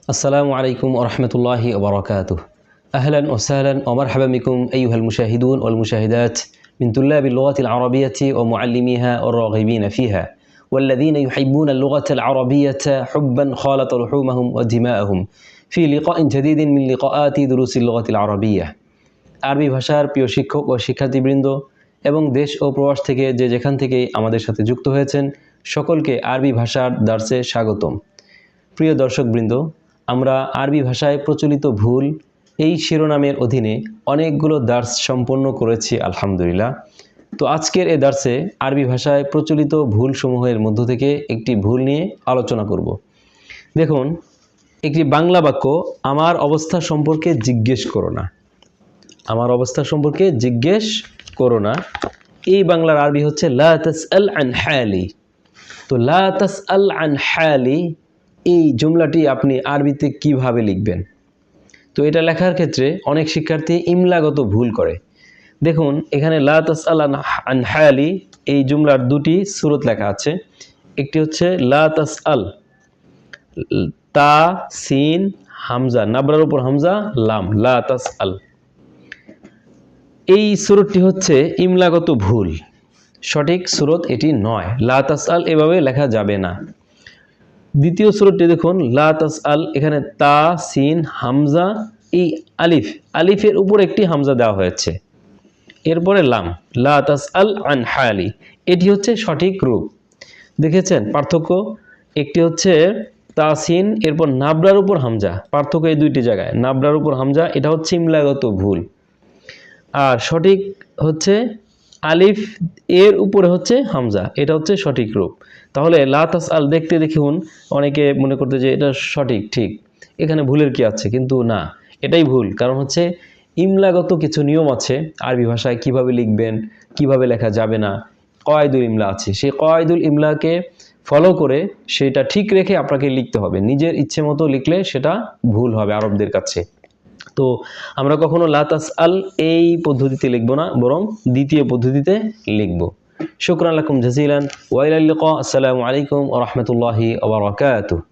السلام عليكم ورحمة الله وبركاته. أهلا وسهلا ومرحبا بكم أيها المشاهدون والمشاهدات من طلاب اللغة العربية ومعلميها والراغبين فيها والذين يحبون اللغة العربية حبا خالط لحومهم ودماءهم في لقاء جديد من لقاءات دروس اللغة العربية. আরবি ভাষার প্রিয় শিক্ষক ও শিক্ষার্থীবৃন্দ এবং দেশ ও প্রবাস থেকে যে যেখান থেকে আমাদের সাথে যুক্ত হয়েছেন সকলকে আরবি ভাষার দার্সে স্বাগতম। প্রিয় দর্শকবৃন্দ, আমরা আরবি ভাষায় প্রচলিত ভুল এই শিরোনামের অধীনে অনেকগুলো দার্স সম্পন্ন করেছি আলহামদুলিল্লাহ। তো আজকের এই দার্সে আরবি ভাষায় প্রচলিত ভুলসমূহের মধ্য থেকে একটি ভুল নিয়ে আলোচনা করব। দেখুন, একটি বাংলা বাক্য আমার অবস্থা সম্পর্কে জিজ্ঞেস করো না, আমার অবস্থা সম্পর্কে জিজ্ঞেস করো না, এই বাংলার আরবি হচ্ছে লা তাসআল আন হালি। তো লা তাসআল আন হালি এই জুমলাটি আপনি আরবিতে কিভাবে লিখবেন? তো এটা লেখার ক্ষেত্রে অনেক শিক্ষার্থী ইমলাগত ভুল করে। দেখুন, এখানে লা তাসআল আন হালি এই জুমলার দুটি সূরত লেখা আছে। একটি হচ্ছে লা তাসআল, তা সিন হামজা, নাবরার উপর হামজা লাম, লা তাসআল। এই সূরতটি হচ্ছে ইমলাগত ভুল, সঠিক সূরত এটি নয়। লা তাসআল এভাবে লেখা যাবে না। দ্বিতীয় সূরতটি দেখুন, লা তাসআল, এখানে তা সিন হামজা, এই আলিফ, আলিফের উপর একটি হামজা দেওয়া হয়েছে, এরপরে লাম, লা তাসআল আন হালি, এটি হচ্ছে সঠিক রূপ। দেখেছেন পার্থক্য? একটি হচ্ছে তাসিন, এরপর নাবরার উপর হামজা, পার্থক্য এই দুইটি জায়গায়, নাবরার উপর হামজা, এটা হচ্ছে ইমলাগত ভুল। আর সঠিক হচ্ছে আলিফ এর উপরে হচ্ছে হামজা, এটা হচ্ছে সঠিক রূপ। তাহলে লা তাসআল দেখতে দেখুন অনেকে মনে করতে যে এটা সঠিক, ঠিক, এখানে ভুলের কি আছে, কিন্তু না, এটাই ভুল। কারণ হচ্ছে ইমলাগত কিছু নিয়ম আছে আরবি ভাষায়, কিভাবে লিখবেন, কিভাবে লেখা যাবে না, কওয়াইদুল ইমলা আছে। সেই কওয়াইদুল ইমলাকে ফলো করে সেটা ঠিক রেখে আপনাকে লিখতে হবে। নিজের ইচ্ছে মতো লিখলে সেটা ভুল হবে আরবদের কাছে। তো আমরা কখনো লা তাসআল এই পদ্ধতিতে লিখব না, বরং দ্বিতীয় পদ্ধতিতে লিখব। শুকরান লাকুম জাজিলান ওয়া ইলাল লিকা। আসসালামু আলাইকুম ওয়া রাহমাতুল্লাহি ওয়া বারাকাতুহু।